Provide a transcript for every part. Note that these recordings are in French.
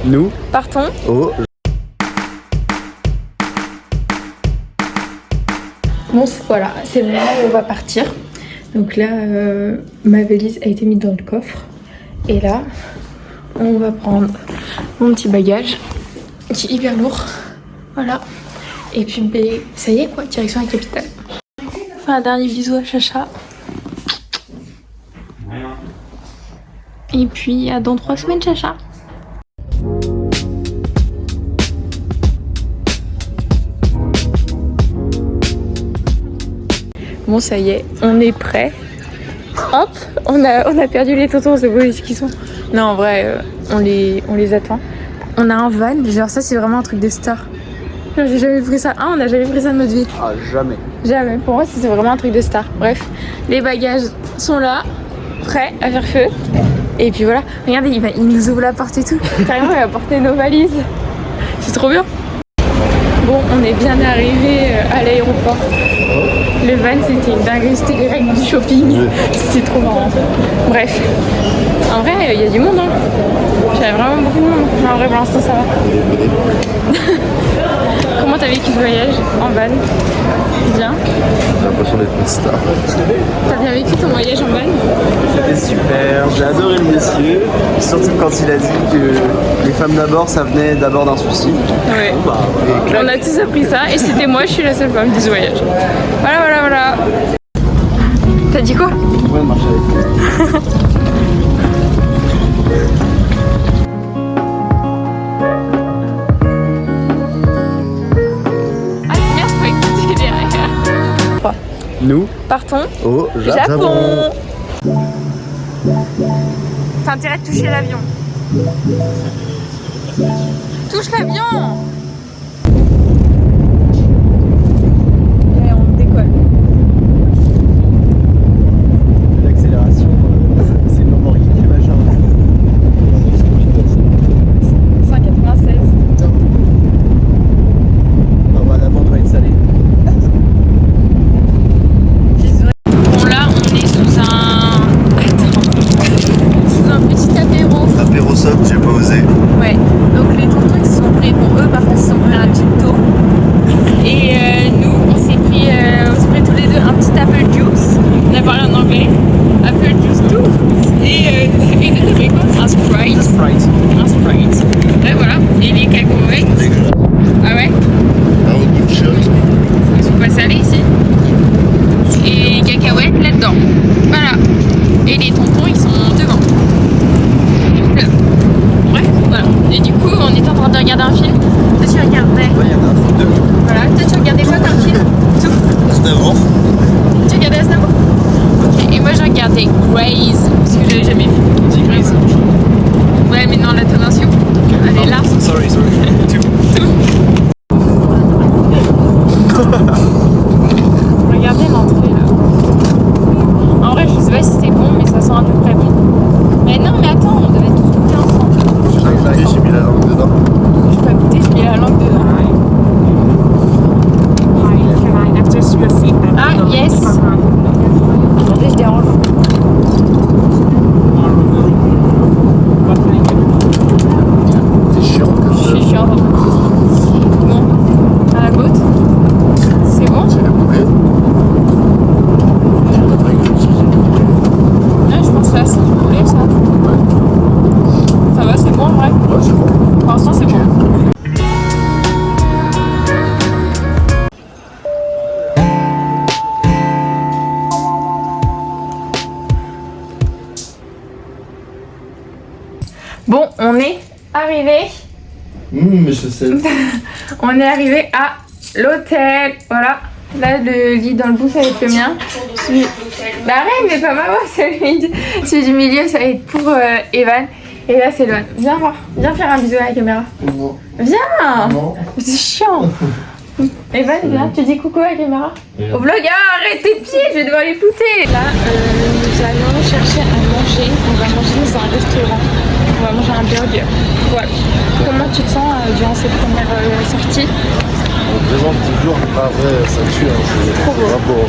Nous partons au... Bon, voilà, c'est le moment où on va partir. Donc là, ma valise a été mise dans le coffre. Et là, on va prendre mon petit bagage qui est hyper lourd. Voilà. Et puis, ça y est quoi, direction la capitale. Enfin, un dernier bisou à Chacha. Et puis, à dans 3 semaines, Chacha. Bon, ça y est, on est prêt. Hop, on a perdu les tontons, c'est beau, ce qu'ils sont. Non, en vrai, on les attend. On a un van, genre ça, c'est vraiment un truc de star. Genre, j'ai jamais pris ça. Ah, on n'a jamais pris ça de notre vie. Ah, jamais. Jamais. Pour moi, c'est vraiment un truc de star. Bref, les bagages sont là, prêts à faire feu. Et puis voilà, regardez, il nous ouvre la porte et tout. Carrément, il va porter nos valises. C'est trop bien. Bon, on est bien arrivé à l'aéroport. Le van, c'était une dinguerie, c'était les règles du shopping. C'était trop marrant. Bref, en vrai, il y a du monde. Hein. J'avais vraiment beaucoup de monde. Mais en vrai, pour l'instant, ça va. Comment t'as vécu ce voyage en van? Bien. J'ai l'impression d'être une star. T'as bien vécu ton voyage en van? C'était super, j'ai adoré le monsieur. Surtout quand il a dit que les femmes d'abord, ça venait d'abord d'un souci. Ouais. Bon, bah, On a tous appris ça et c'était moi, je suis la seule femme de ce voyage. Voilà. T'as dit quoi? Ouais, marche avec lui. Nous partons au Japon. T'as intérêt de toucher l'avion. Touche l'avion. Et on décolle. L'accélération, c'est le Lamborghini, le machin. 196. Ah bah l'avant doit être salé. Bon là on est sous un petit apéro. Apéro soft, j'ai pas osé. Ouais, donc les tontons ils se sont pris pour eux parce qu'ils se sont pris un gin. Et nous on s'est pris tous les deux un petit apple juice. On a parlé en anglais. Apple juice tout. Et les deux t'avais quoi? Un Sprite. Un Sprite. Et voilà. Et les cacahuètes. Ah ouais? Ah, au bout de chose. Ils sont pas salés ici. Et les cacahuètes là-dedans. Voilà. Et les tontons ils sont devant. Bref, voilà. Et du coup, on était en train de regarder un film. Toi, tu regardais. Ouais, il y en a un film de. Voilà. Toi, tu regardais quoi comme film? Tout. Aznavour. Tu regardais Aznavour? Ok. Et moi, je regardais Grey's. Parce que j'avais jamais vu. Dis Grey's. Ouais, mais non, l'intonation. Elle est là. Sorry. Regardez l'entrée là. En vrai, je sais pas si c'est bon, mais ça sent à peu près bon. Mais non, mais attends, on devait tous goûter ensemble. J'ai mis la langue dedans. Je peux pas goûter, j'ai mis la langue dedans. Ah, yes. Attendez, je dérange. C'est chiant comme ça. Je suis chiante. Bon, à la goutte. C'est bon? C'est la poubelle. Ouais, je pense que ça, c'est du poulet, ça. Ça va, c'est bon en vrai? Ouais, c'est bon. Pour l'instant, c'est bon. Bon, on est arrivé. Mais je sais. On est arrivé à l'hôtel. Voilà. Là, le lit dans le bout, ça va être le mien. Bah arrête, mais pas maman, celui du milieu, ça va être pour Evan. Et là, c'est Loan. Viens voir. Viens faire un bisou à la caméra. Non. Viens. Non. C'est chiant. Evan, viens, tu dis coucou à la caméra. Au vlog, arrête tes pieds, je vais devoir les flouter. Là, nous allons chercher à manger. On va manger dans un restaurant. On va manger un burger. Voilà. Comment tu te sens durant cette première sortie? Vraiment, toujours, pas vrai, ça tue. Hein. C'est trop beau. beau.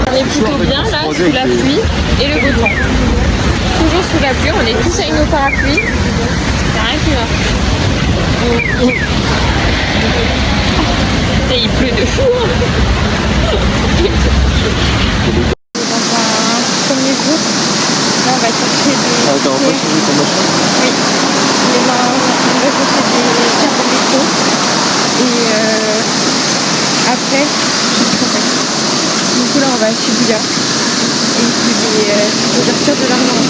On est plutôt bien là, sous la pluie et le beau temps. Toujours sous la pluie, on est tous avec nos parapluies. Y'a rien qui va. Et il pleut de fou. Dans un premier jour, là on va chercher des... Ah, t'as pas changé ton machin? Oui. Et là, on va chercher des cartes de métro. Et après, je sais pas. Du coup là on va à Shibuya. Et puis je retire de l'argent.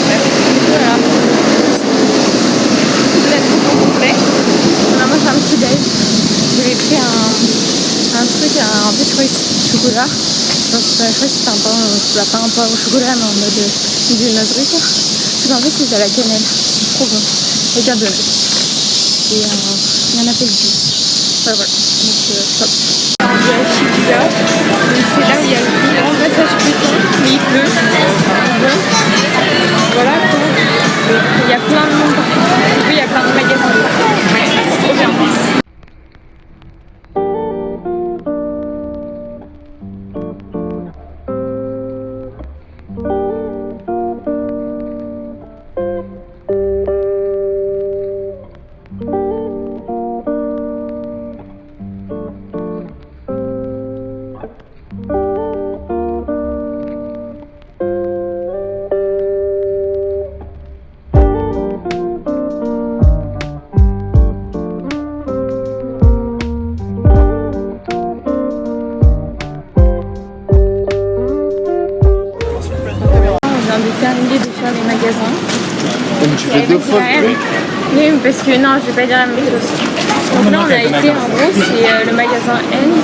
Bref, voilà. Peut-être au complet. On a mangé un petit déj. J'avais pris un truc, un peu chocolat. Enfin, je crois que c'était pas un pain au chocolat, mais en mode viennoiserie quoi. Tout en fait c'est à la cannelle. C'est trop bon. Avec un donut. Et un apple juice. Voilà. Donc top. On est à Shibuya. Donc c'est là où il y a le plus grand passage piéton. Mais il pleut. Donc voilà quoi. Il y a plein de monde partout. Du coup il y a plein de magasins. Ouais, c'est trop bien. Terminé de faire les magasins. Donc tu fais deux fois le truc. Oui, parce que non, je vais pas dire la même chose. Donc là, on a été en gros, c'est le magasin End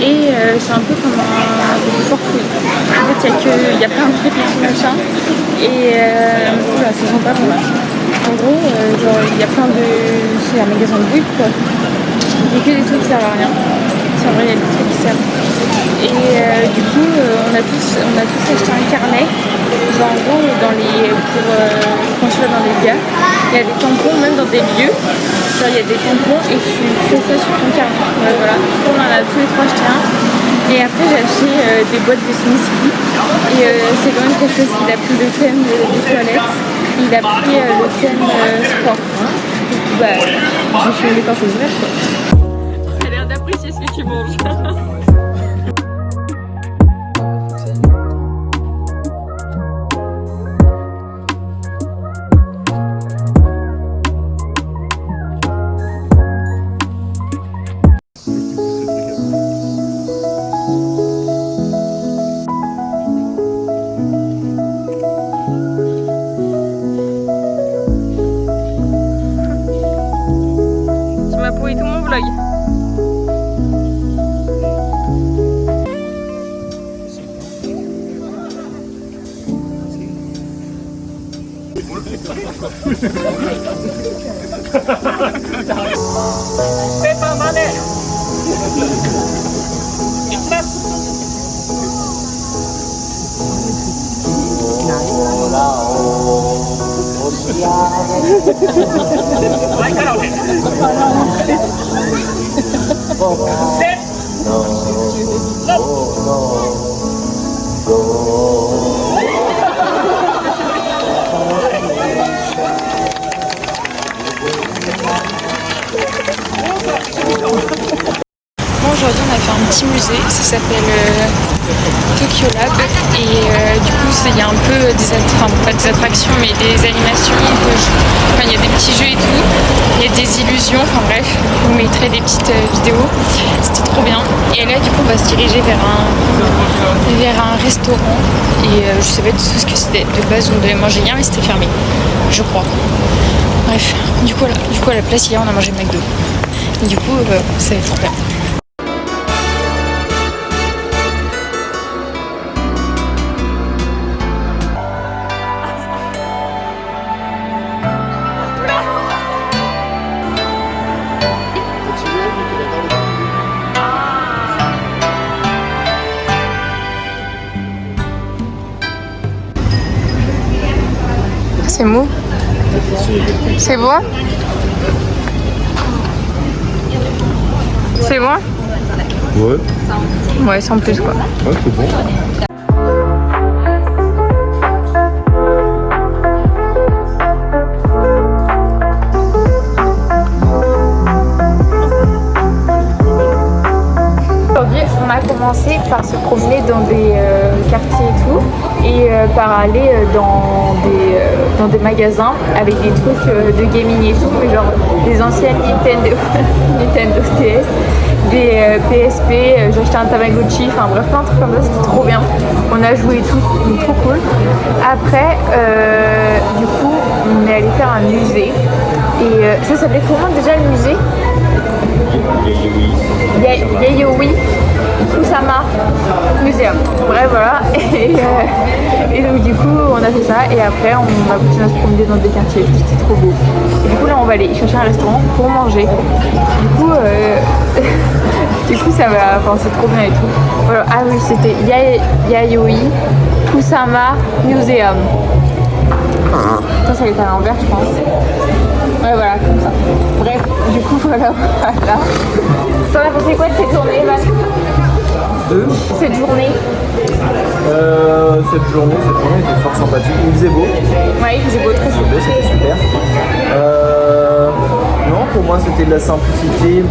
et c'est un peu comme un forfait. En fait, il y a plein de trucs et tout machin. Et voilà, c'est sympa. En gros, genre, il y a plein de. C'est un magasin de bouille quoi. Il n'y a que des trucs qui servent à rien. C'est vrai, il y a des trucs qui servent. Et du coup, on a tous acheté un carnet. Genre en gros, quand tu vas dans les gares, il y a des tampons, même dans des lieux. Genre il y a des tampons et tu fais ça sur ton carnet. Ouais, voilà. On en a tous les trois acheté un. Et après, j'ai acheté des boîtes de smoothie. Et c'est quand même quelque chose qu'il a pris le thème des toilettes. Il a pris le thème sport. Du coup, bah, je me suis mis quand je voulais. T'as l'air d'apprécier ce que tu manges. Pourri tout mon vlog. Aujourd'hui on a fait un petit musée, ça s'appelle Tokyo Lab et du coup il y a un peu pas des attractions mais des animations, il y a des petits jeux et tout, il y a des illusions, enfin bref, je vous mettrai des petites vidéos, c'était trop bien. Et là du coup on va se diriger vers un restaurant et je sais pas du tout ce que c'était, de base on devait manger hier mais c'était fermé, je crois. Bref, du coup à la place hier on a mangé McDo. Et du coup ça va être trop bien. C'est mou. C'est bon? C'est bon? Ouais. Ouais, sans plus quoi. Ouais, c'est bon. promener dans des quartiers et tout, et par aller dans des magasins avec des trucs de gaming et tout, mais genre des anciennes Nintendo, Nintendo DS, des PSP, j'ai acheté un Tamagotchi, enfin bref, plein de trucs comme ça, c'était trop bien. On a joué et tout, donc trop cool. Après, du coup, on est allé faire un musée, et ça s'appelait comment déjà le musée? Yayoi Kusama Museum. Bref, voilà. Et donc, du coup, on a fait ça. Et après, on a continué à se promener dans des quartiers. C'était trop beau. Et du coup, là, on va aller chercher un restaurant pour manger. Du coup, ça va. Enfin, c'est trop bien et tout. Voilà. Ah oui, c'était Yayoi Kusama Museum. Ça allait à l'envers, je pense. Ouais, voilà, comme ça. Bref, du coup, voilà. T'en as pensé quoi de cette journée, Evan? Cette journée était fort sympathique. Il faisait beau. Ouais, il faisait beau, très chaud. C'était super. Non, pour moi, c'était de la simplicité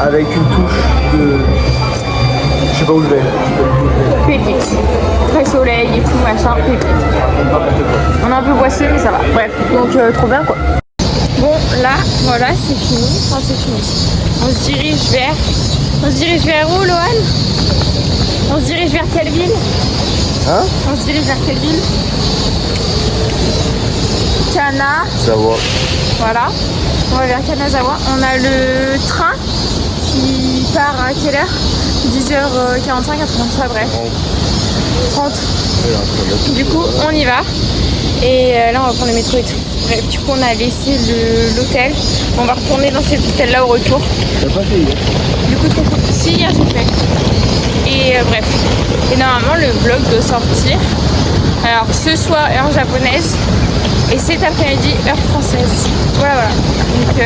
avec une touche de... Je sais pas où je vais. Pépite. Très soleil et tout, machin, pépite. On est un peu boisseux, mais ça va. Bref, donc trop bien, quoi. Bon, là, voilà, c'est fini. Enfin, c'est fini. On se dirige vers où, Lohan? On se dirige vers quelle ville? Hein? On se dirige vers quelle ville? Kanazawa. Voilà. On va vers Kanazawa. On a le train qui part à quelle heure? 10h45, 80, bref. 30. Du coup, on y va. Et là, on va prendre le métro et tout. Bref, du coup, on a laissé l'hôtel. On va retourner dans cet hôtel-là au retour. T'as pas fait hier? Du coup, trop cool. Si, hier, j'ai fait. Et bref. Et normalement, le vlog doit sortir. Alors, ce soir, heure japonaise. Et cet après-midi, heure française. Voilà, voilà. Donc,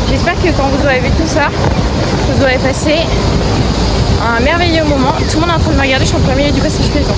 j'espère que quand vous aurez vu tout ça, vous aurez passé un merveilleux moment. Tout le monde est en train de me regarder. Je suis en plein milieu du passage piéton.